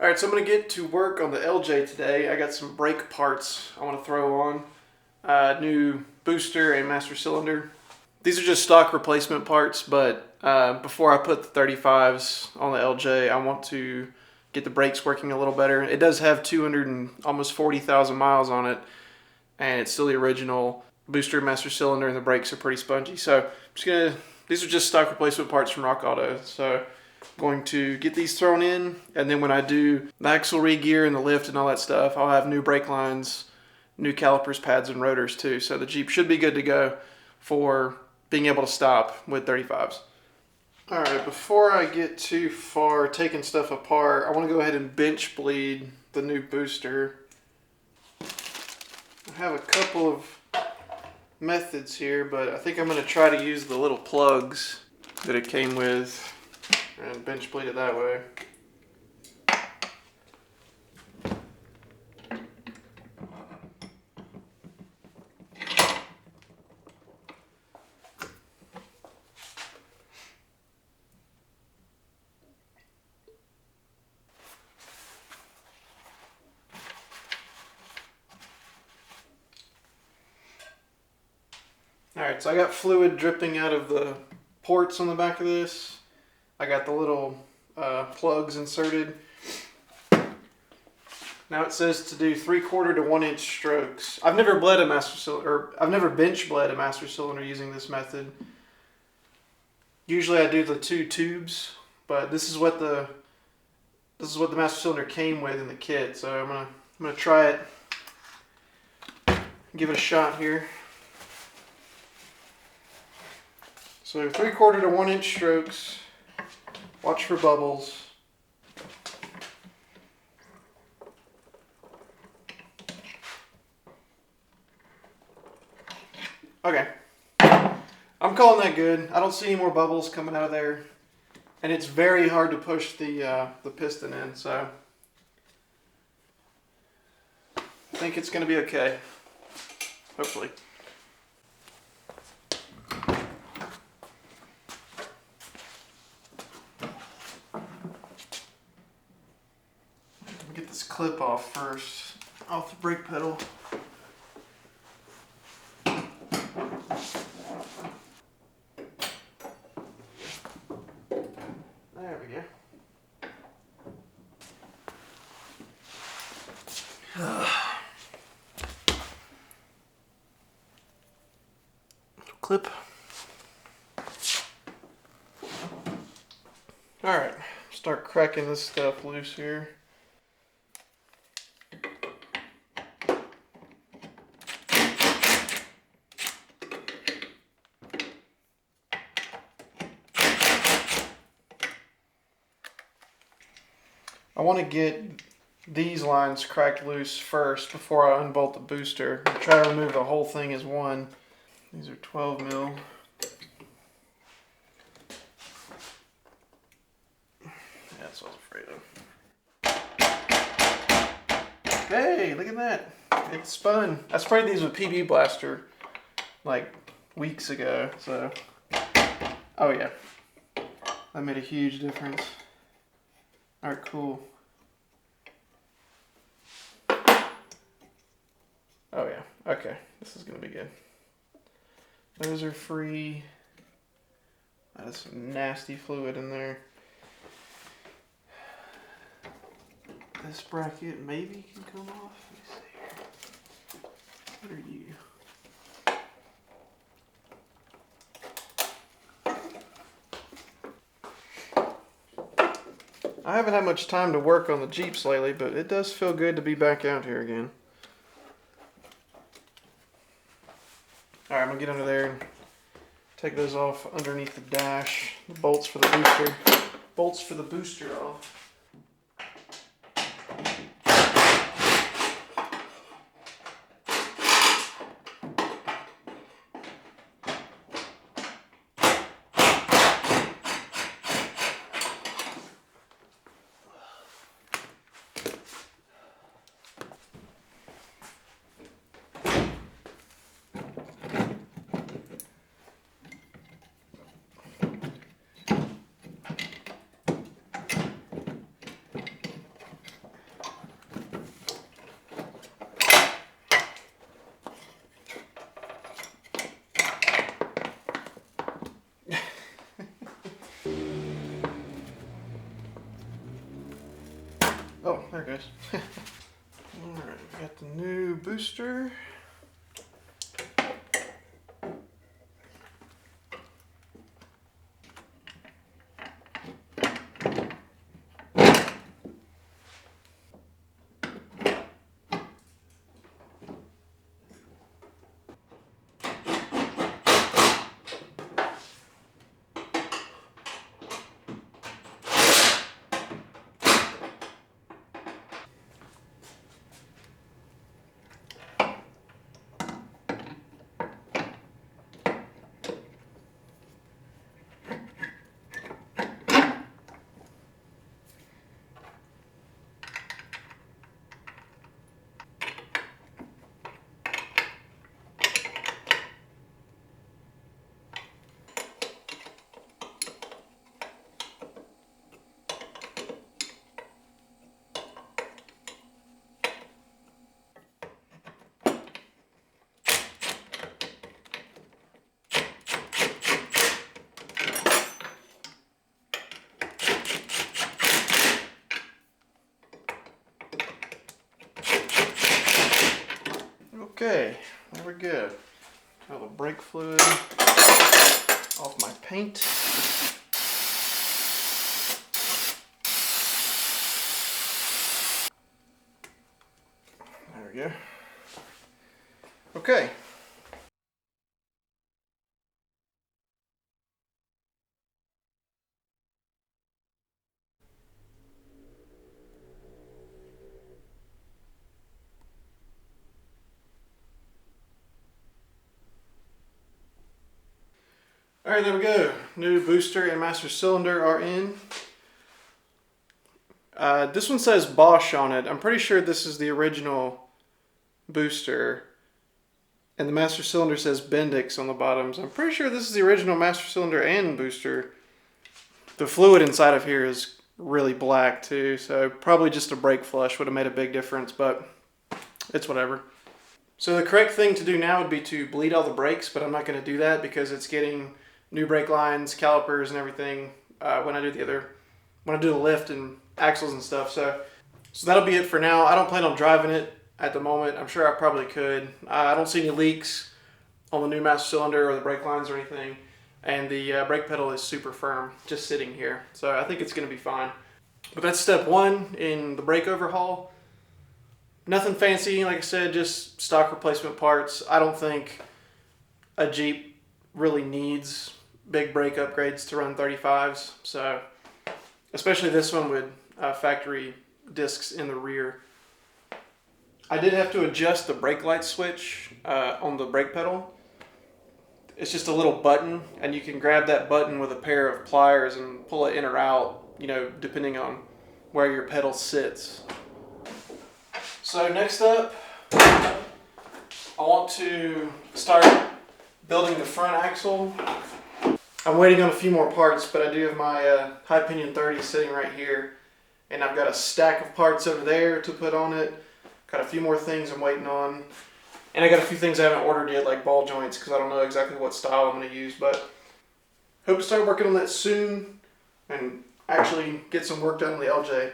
Alright, so I'm going to get to work on the LJ today. I got some brake parts I want to throw on. New booster and master cylinder. These are just stock replacement parts, but before I put the 35s on the LJ, I want to get the brakes working a little better. It does have 200 and almost 40,000 miles on it, and it's still the original booster and master cylinder, and the brakes are pretty spongy. So these are just stock replacement parts from Rock Auto. So going to get these thrown in, and then when I do the axle re-gear and the lift and all that stuff, I'll have new brake lines, new calipers, pads, and rotors too. So the Jeep should be good to go for being able to stop with 35s. Alright, before I get too far taking stuff apart, I want to go ahead and bench bleed the new booster. I have a couple of methods here, but I think I'm going to try to use the little plugs that it came with and bench bleed it that way. Alright, so I got fluid dripping out of the ports on the back of this. I got the little plugs inserted. Now it says to do 3/4 to 1 inch strokes. I've never bled a master cylinder, or I've never bench bled a master cylinder using this method. Usually I do the 2 tubes, but this is what the master cylinder came with in the kit. So I'm gonna try it, give it a shot here. So 3/4 to 1 inch strokes. Watch for bubbles. Okay. I'm calling that good. I don't see any more bubbles coming out of there. And it's very hard to push the piston in, so I think it's going to be okay. Hopefully. Get this clip off first, off the brake pedal. There we go. Clip. Alright, start cracking this stuff loose here. I want to get these lines cracked loose first before I unbolt the booster. I'll try to remove the whole thing as one. These are 12 mil. That's what I was afraid of. Hey, look at that. It spun. I sprayed these with PB Blaster like weeks ago, so. Oh yeah. That made a huge difference. Alright, cool. Oh yeah, okay. This is gonna be good. Those are free. That is some nasty fluid in there. This bracket maybe can come off. Let me see here. What are you? I haven't had much time to work on the Jeeps lately, but it does feel good to be back out here again. Alright, I'm going to get under there and take those off underneath the dash. The bolts for the booster. Bolts for the booster off. Oh, there it goes. Alright, we got the new booster. Okay, there we go. Got the brake fluid off my paint. There we go. Okay. Alright, there we go. New booster and master cylinder are in. This one says Bosch on it. I'm pretty sure this is the original booster. And the master cylinder says Bendix on the bottom. So I'm pretty sure this is the original master cylinder and booster. The fluid inside of here is really black too. So probably just a brake flush would have made a big difference, but it's whatever. So the correct thing to do now would be to bleed all the brakes, but I'm not going to do that because it's getting new brake lines, calipers, and everything when I do the lift and axles and stuff. So that'll be it for now. I don't plan on driving it at the moment. I'm sure I probably could. I don't see any leaks on the new master cylinder or the brake lines or anything, and the brake pedal is super firm, just sitting here. So I think it's going to be fine. But that's step one in the brake overhaul. Nothing fancy, like I said, just stock replacement parts. I don't think a Jeep really needs big brake upgrades to run 35s. So, especially this one with factory discs in the rear. I did have to adjust the brake light switch on the brake pedal. It's just a little button, and you can grab that button with a pair of pliers and pull it in or out, you know, depending on where your pedal sits. So next up, I want to start building the front axle. I'm waiting on a few more parts, but I do have my high pinion 30 sitting right here, and I've got a stack of parts over there to put on it. Got a few more things I'm waiting on, and I got a few things I haven't ordered yet, like ball joints, because I don't know exactly what style I'm going to use, but hope to start working on that soon and actually get some work done on the LJ.